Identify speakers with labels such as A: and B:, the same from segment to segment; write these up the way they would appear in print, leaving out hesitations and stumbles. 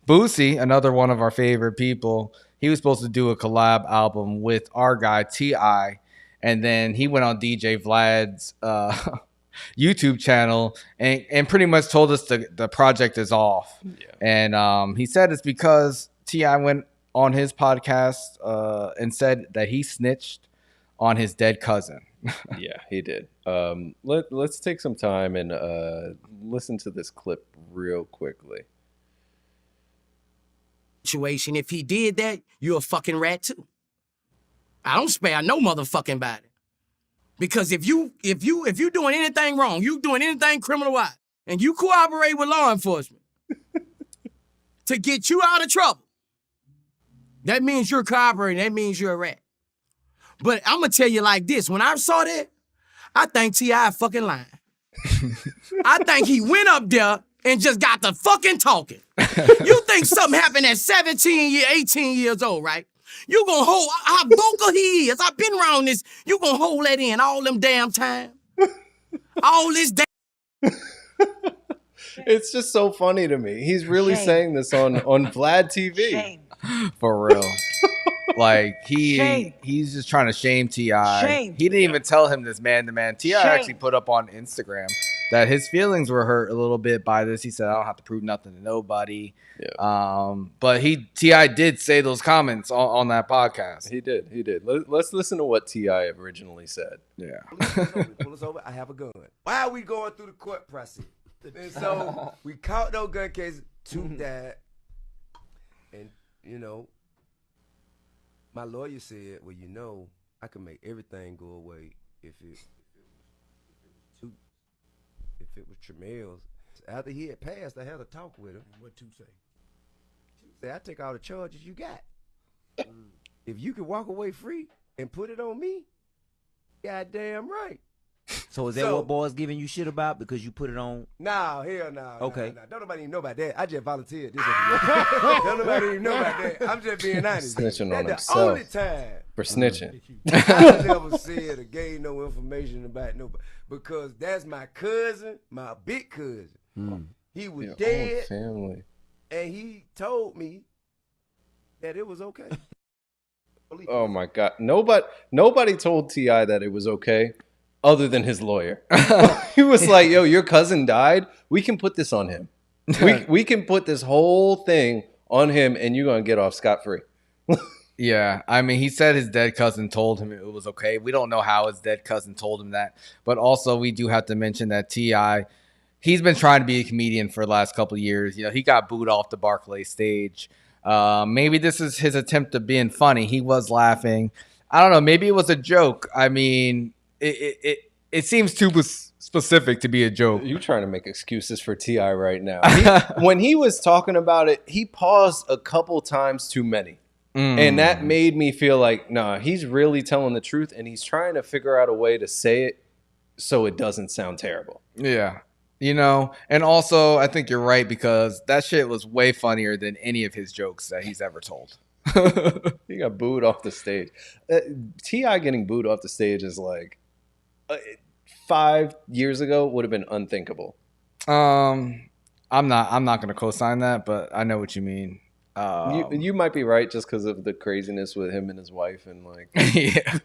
A: Boosie, another one of our favorite people, he was supposed to do a collab album with our guy T.I., and then he went on DJ Vlad's YouTube channel and pretty much told us the project is off.
B: Yeah.
A: And he said it's because T.I. went on his podcast and said that he snitched on his dead cousin.
B: Yeah, he did. Let's take some time and listen to this clip real quickly.
C: Situation. If he did that, you're a fucking rat too. I don't spare no motherfucking body. Because if you doing anything wrong, you doing anything criminal-wise, and you cooperate with law enforcement to get you out of trouble, that means you're cooperating. That means you're a rat. But I'm going to tell you like this. When I saw that, I think T.I. fucking lying. I think he went up there and just got the fucking talking. You think something happened at 18 years old, right? You gonna hold how vocal he is. I've been around this. You gonna hold that in all them damn time. All this damn.
B: It's just so funny to me. He's really saying this on Vlad TV.
D: Shame.
A: For real. Like he's just trying to shame T.I.
D: Shame.
A: He didn't even tell him this man to man. T.I. actually put up on Instagram that his feelings were hurt a little bit by this. He said, I don't have to prove nothing to nobody.
B: Yeah.
A: But T.I. did say those comments on that podcast.
B: He did. Let's listen to what T.I. originally said.
A: Yeah.
E: Pull us over. I have a gun. Why are we going through the court process? And so we caught no gun cases. Two died. And, you know, my lawyer said, well, you know, I can make everything go away if it was Tremel's. After he had passed, I had a talk with him.
F: What to say?
E: She said, I take all the charges you got. If you can walk away free and put it on me, goddamn right.
G: So is that what boys giving you shit about because you put it on?
E: Nah, hell no.
G: Okay.
E: Nah. Don't nobody even know about that. I just volunteered. Don't nobody even know about that. I'm just being honest.
B: Snitching on
E: That's
B: himself.
E: the only time
B: For snitching.
E: I never said or gave no information about nobody because that's my cousin, my big cousin. He was
B: Your
E: dead,
B: whole family.
E: and he told me that it was okay.
B: Oh my God! Nobody told T.I. that it was okay, other than his lawyer. He was like, "Yo, your cousin died. We can put this on him. We can put this whole thing on him, and you're gonna get off scot-free."
A: Yeah, I mean, he said his dead cousin told him it was okay. We don't know how his dead cousin told him that. But also, we do have to mention that T.I., he's been trying to be a comedian for the last couple of years. You know, he got booed off the Barclays stage. Maybe this is his attempt at being funny. He was laughing. I don't know. Maybe it was a joke. I mean, it seems too specific to be a joke.
B: You're trying to make excuses for T.I. right now. When he was talking about it, he paused a couple times too many. And that made me feel like, nah, he's really telling the truth, and he's trying to figure out a way to say it so it doesn't sound terrible.
A: Yeah. You know, and also I think you're right because that shit was way funnier than any of his jokes that he's ever told.
B: He got booed off the stage. T.I. getting booed off the stage is like 5 years ago would have been unthinkable.
A: I'm not going to co-sign that, but I know what you mean.
B: You might be right just because of the craziness with him and his wife and like.
A: Yeah,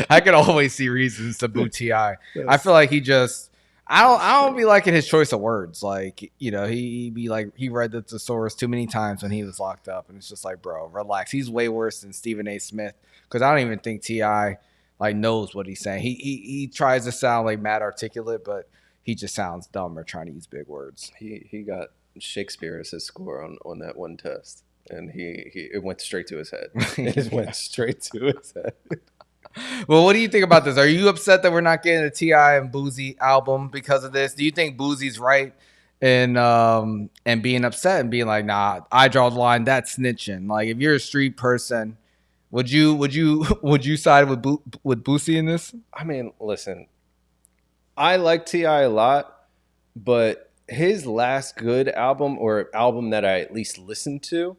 A: I could always see reasons to boo T.I. I feel like he just. I don't be liking his choice of words. Like, you know, he be like he read the thesaurus too many times when he was locked up, and it's just like, bro, relax. He's way worse than Stephen A. Smith because I don't even think T.I. like knows what he's saying. He tries to sound like mad articulate, but he just sounds dumb or trying to use big words.
B: He got Shakespeare as his score on that one test, and it went straight to his head. It went straight to his head.
A: Well, what do you think about this? Are you upset that we're not getting a T.I. and Boosie album because of this? Do you think Boosie's right in being upset and being like, nah, I draw the line, that's snitching? Like, if you're a street person, would you side with Boosie in this?
B: I mean, listen, I like T.I. a lot, but his last good album or album that I at least listened to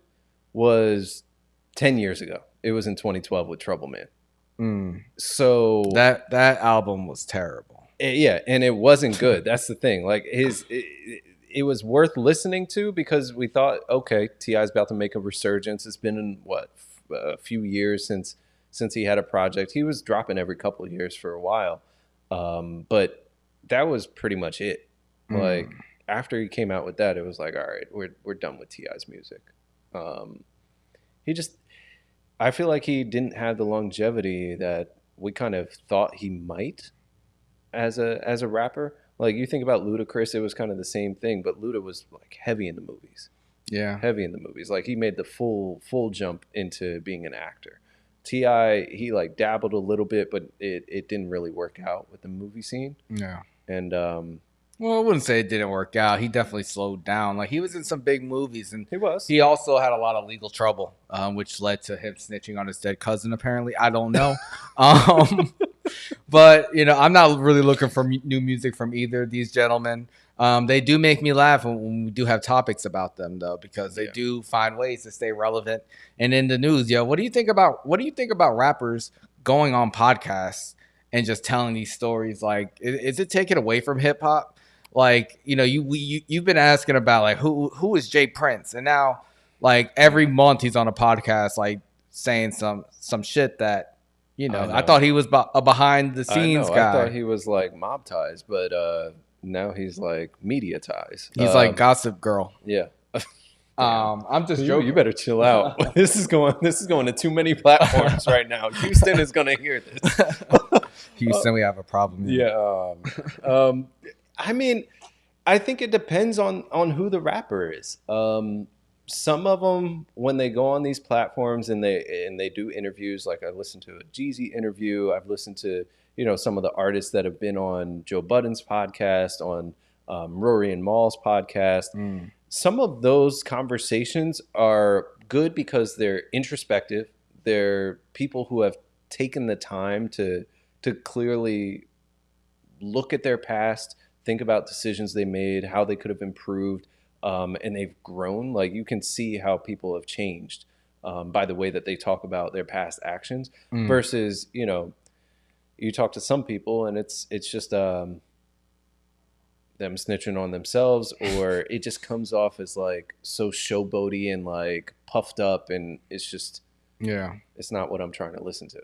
B: was 10 years ago. It was in 2012 with Trouble Man. So
A: that album was terrible.
B: Yeah, and it wasn't good. That's the thing. Like it it was worth listening to because we thought, okay, T.I.'s about to make a resurgence. It's been in a few years since he had a project. He was dropping every couple of years for a while, but that was pretty much it. Like after he came out with that, it was like, all right, we're done with T.I.'s music. I feel like he didn't have the longevity that we kind of thought he might as a rapper. Like you think about Ludacris, it was kind of the same thing, but Luda was like heavy in the movies.
A: Yeah.
B: Heavy in the movies. Like he made the full jump into being an actor. T.I., he like dabbled a little bit, but it didn't really work out with the movie scene.
A: Yeah.
B: And
A: well, I wouldn't say it didn't work out. He definitely slowed down. Like he was in some big movies, and
B: he was.
A: He also had a lot of legal trouble, which led to him snitching on his dead cousin. Apparently, I don't know. But I'm not really looking for new music from either of these gentlemen. They do make me laugh when we do have topics about them, though, because they do find ways to stay relevant and in the news. What do you think about rappers going on podcasts and just telling these stories? Like, is it taken away from hip hop? Like, you've been asking about like who is Jay Prince, and now like every month he's on a podcast like saying some shit that I thought he was a behind the scenes guy.
B: I thought he was like mob ties, but now he's like media ties.
A: He's like Gossip Girl.
B: Yeah.
A: I'm just joking.
B: You better chill out. This is going to too many platforms right now. Houston is going to hear this.
A: Houston, we have a problem here.
B: Yeah. I mean, I think it depends on who the rapper is. Some of them, when they go on these platforms and they do interviews, like I listened to a Jeezy interview. I've listened to some of the artists that have been on Joe Budden's podcast, on Rory and Maul's podcast. Some of those conversations are good because they're introspective. They're people who have taken the time to clearly look at their past, think about decisions they made, how they could have improved. And they've grown. Like you can see how people have changed by the way that they talk about their past actions versus, you talk to some people and it's just them snitching on themselves, or it just comes off as like so showboaty and like puffed up, and it's just, it's not what I'm trying to listen to.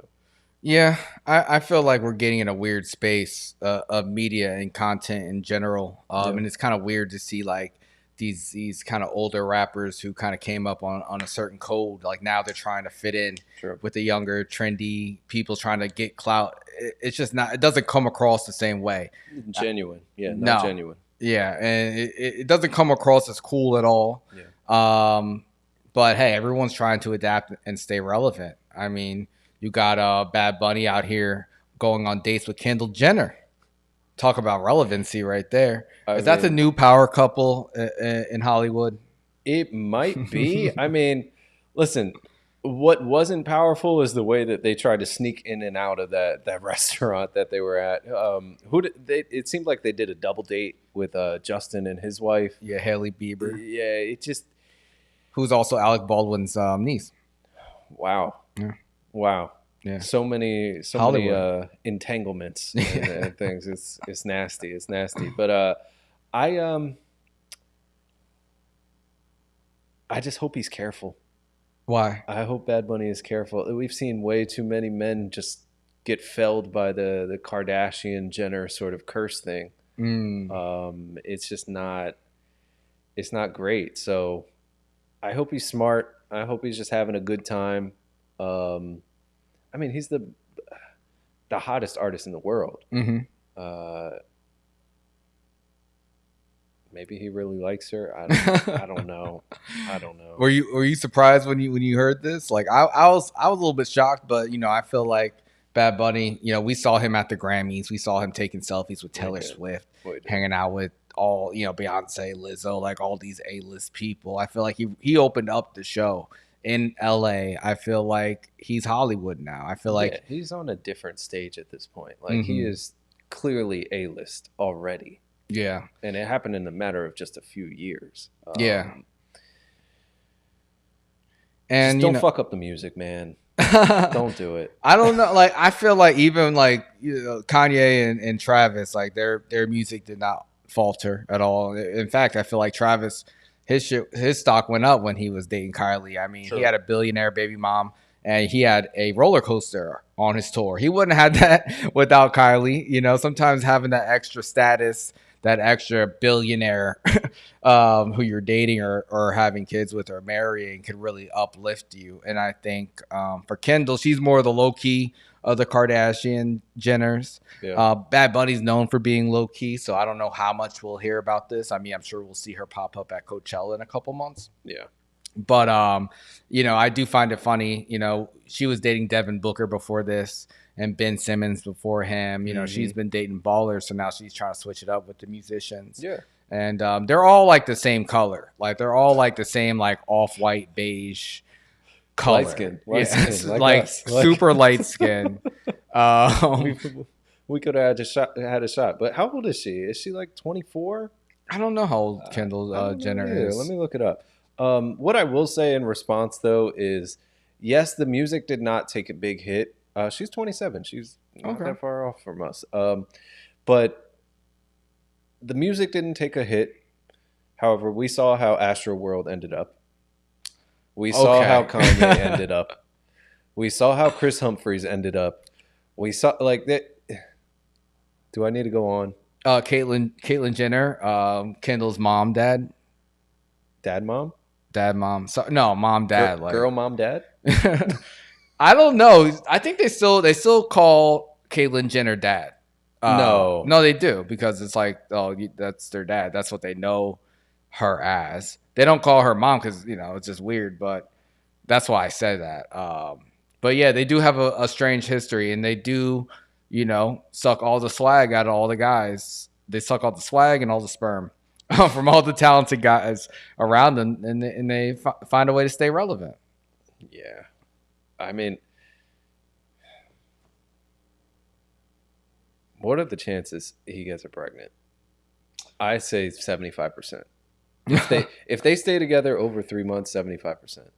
A: Yeah, I feel like we're getting in a weird space of media and content in general. And it's kind of weird to see like these kind of older rappers who kind of came up on a certain code, like now they're trying to fit in with the younger trendy people trying to get clout. It's just not, it doesn't come across the same way.
B: Genuine. Not genuine.
A: Yeah, and it doesn't come across as cool at all. But hey, everyone's trying to adapt and stay relevant. I mean, you got Bad Bunny out here going on dates with Kendall Jenner. Talk about relevancy right there. Is that the new power couple in Hollywood?
B: It might be. I mean, listen, what wasn't powerful is the way that they tried to sneak in and out of that restaurant that they were at. It seemed like they did a double date with Justin and his wife.
A: Yeah, Hailey Bieber.
B: Yeah, it just...
A: Who's also Alec Baldwin's niece.
B: Wow.
A: Yeah.
B: Wow.
A: Yeah.
B: So many entanglements and things. It's nasty. It's nasty. But I just hope he's careful.
A: Why?
B: I hope Bad Bunny is careful. We've seen way too many men just get felled by the Kardashian Jenner sort of curse thing. It's just not. It's not great. So I hope he's smart. I hope he's just having a good time. I mean, he's the hottest artist in the world. Maybe he really likes her. I don't know. I don't know.
A: Were you surprised when you heard this? Like I was a little bit shocked, but I feel like Bad Bunny. We saw him at the Grammys. We saw him taking selfies with Taylor Swift, hanging out with all Beyonce, Lizzo, like all these A-list people. I feel like he opened up the show in LA. I feel like he's Hollywood now. I feel like
B: he's on a different stage at this point. Like he is clearly A-list already.
A: Yeah.
B: And it happened in a matter of just a few years.
A: And
B: just don't fuck up the music, man. Don't do it.
A: I don't know. Like, I feel like even like Kanye and Travis, like their music did not falter at all. In fact, I feel like Travis, his stock went up when he was dating Kylie. I mean, he had a billionaire baby mom, and he had a roller coaster on his tour. He wouldn't have had that without Kylie. You know, sometimes having that extra status, that extra billionaire who you're dating or having kids with or marrying can really uplift you. And I think for Kendall, she's more the low key of the Kardashian Jenners.
B: Yeah.
A: Bad Bunny's known for being low key, so I don't know how much we'll hear about this. I mean, I'm sure we'll see her pop up at Coachella in a couple months.
B: Yeah.
A: But you know, I do find it funny. You know, she was dating Devin Booker before this, and Ben Simmons before him. You know, she's been dating ballers, so now she's trying to switch it up with the musicians.
B: Yeah.
A: And they're all like the same color. Like they're all like the same like off-white beige color.
B: Light skin.
A: Yes,
B: Like
A: like
B: us.
A: super light skin.
B: We could have had a shot. But how old is she? Is she like 24?
A: I don't know how old Kendall Jenner is.
B: Let me look it up. What I will say in response, though, is yes, the music did not take a big hit. She's 27. She's not that far off from us. But the music didn't take a hit. However, we saw how Astroworld ended up. We saw how Kanye ended up. We saw how Chris Humphries ended up. We saw like that. Do I need to go on?
A: Caitlyn Jenner, Kendall's mom, dad,
B: mom,
A: So, no, mom, dad,
B: girl, mom, dad.
A: I don't know. I think they still call Caitlyn Jenner dad. No, they do, because it's like, oh, that's their dad. That's what they know her as. They don't call her mom because, you know, it's just weird. But that's why I said that. But yeah, they do have a strange history, and they do, you know, suck all the swag out of all the guys. They suck all the swag and all the sperm from all the talented guys around them, and they find a way to stay relevant.
B: Yeah. I mean, what are the chances he gets her pregnant? I say 75%. If they stay together over 3 months, 75%.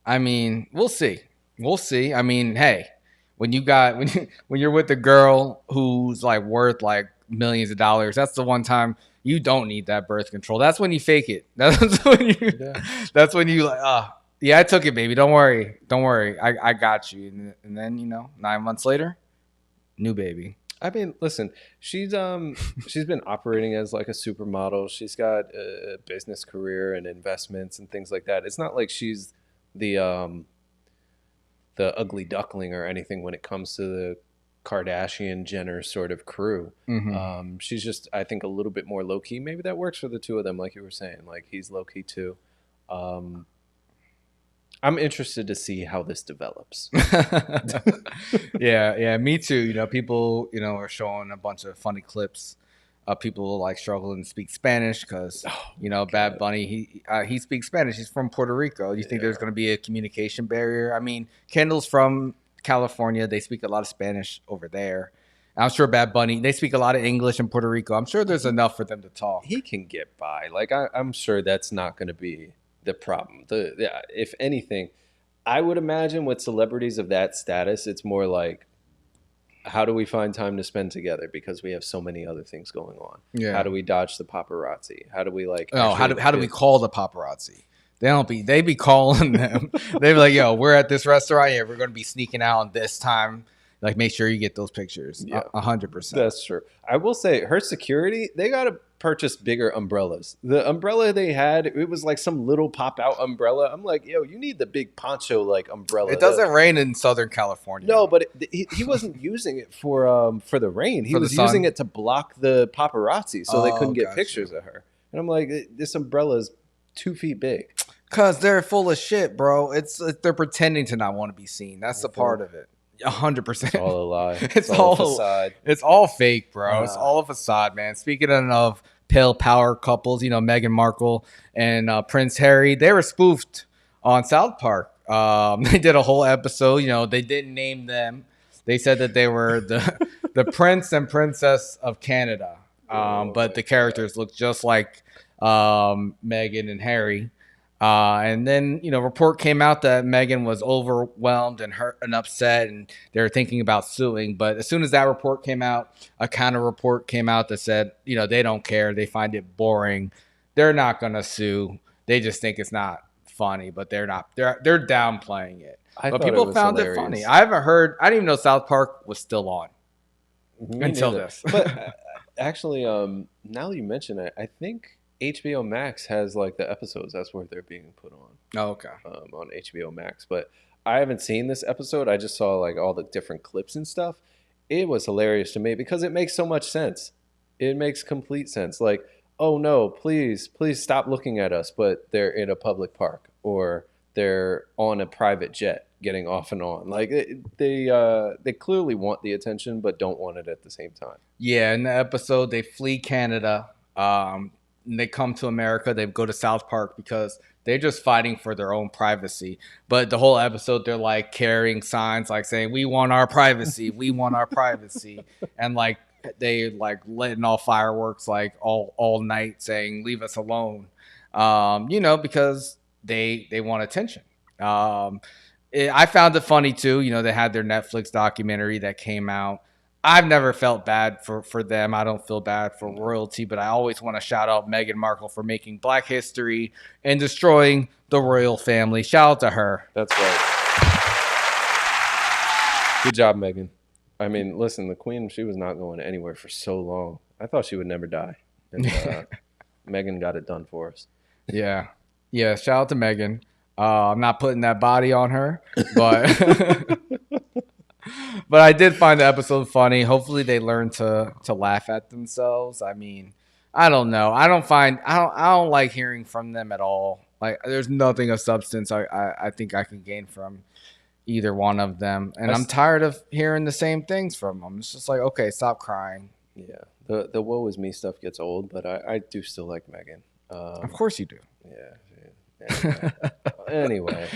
A: I mean, we'll see. We'll see. I mean, hey, when you're with a girl who's like worth like millions of dollars, that's the one time you don't need that birth control. That's when you fake it. That's when you like, yeah, I took it, baby. Don't worry. I got you. And then, you know, 9 months later, new baby.
B: I mean, listen, she's been operating as like a supermodel. She's got a business career and investments and things like that. It's not like she's the ugly duckling or anything when it comes to the Kardashian Jenner sort of crew.
A: Mm-hmm.
B: She's just, I think, a little bit more low key. Maybe that works for the two of them, like you were saying. Like he's low key too. I'm interested to see how this develops.
A: Yeah, me too. You know, people, you know, are showing a bunch of funny clips of people like struggling to speak Spanish because, you know, Bad Bunny, he speaks Spanish. He's from Puerto Rico. You think there's going to be a communication barrier? I mean, Kendall's from California. They speak a lot of Spanish over there. I'm sure Bad Bunny, they speak a lot of English in Puerto Rico. I'm sure there's enough for them to talk.
B: He can get by. Like, I'm sure that's not going to be the problem. If anything, I would imagine with celebrities of that status, it's more like, how do we find time to spend together because we have so many other things going on?
A: Yeah.
B: How do we dodge the paparazzi? How do we like?
A: Oh, how do we call the paparazzi? They be calling them. They be like, yo, we're at this restaurant. Yeah, we're going to be sneaking out on this time. Like, make sure you get those pictures.
B: Yeah,
A: 100%.
B: That's true. I will say her security, they got to purchase bigger umbrellas. The umbrella they had, it was like some little pop out umbrella. I'm like, yo, you need the big poncho like umbrella.
A: It doesn't rain in Southern California.
B: No, but he wasn't using it for the rain. He was using it to block the paparazzi so they couldn't get pictures of her. And I'm like, this umbrella is 2 feet big.
A: Because they're full of shit, bro. They're pretending to not want to be seen. That's the part of it. 100%.
B: It's all a lie.
A: It's all
B: a facade.
A: It's all fake, bro. It's all a facade, man. Speaking of pale power couples, you know, Meghan Markle and Prince Harry, they were spoofed on South Park. They did a whole episode. You know, they didn't name them. They said that they were the Prince and Princess of Canada. But the characters look just like Meghan and Harry. And then, report came out that Meghan was overwhelmed and hurt and upset, and they were thinking about suing. But as soon as that report came out, a counter report came out that said, they don't care. They find it boring. They're not going to sue. They just think it's not funny, but they're not. They're downplaying it. But people found it funny. I haven't heard. I didn't even know South Park was still on until this.
B: But actually, now that you mention it, I think HBO Max has like the episodes. That's where they're being put on.
A: Oh, okay.
B: On HBO Max. But I haven't seen this episode. I just saw like all the different clips and stuff. It was hilarious to me because it makes so much sense. It makes complete sense. Like, oh no, please stop looking at us. But they're in a public park or they're on a private jet getting off and on. Like they clearly want the attention, but don't want it at the same time.
A: Yeah, in the episode, they flee Canada. And they come to America. They go to South Park because they're just fighting for their own privacy. But the whole episode, they're like carrying signs like saying, "We want our privacy. We want our privacy." And like they like letting off fireworks like all night saying, "Leave us alone." Because they want attention. I found it funny too. They had their Netflix documentary that came out. I've never felt bad for them. I don't feel bad for royalty, but I always want to shout out Meghan Markle for making Black history and destroying the royal family. Shout out to her.
B: That's right. Good job, Meghan. I mean, listen, the Queen, she was not going anywhere for so long. I thought she would never die. And Meghan got it done for us.
A: Yeah. Yeah, shout out to Meghan. I'm not putting that body on her, but... But I did find the episode funny. Hopefully they learn to laugh at themselves. I mean, I don't know. I don't like hearing from them at all. Like there's nothing of substance I think I can gain from either one of them. And I'm tired of hearing the same things from them. It's just like, okay, stop crying.
B: Yeah. The woe is me stuff gets old, but I do still like Meghan.
A: Of course you do.
B: Yeah. Anyway.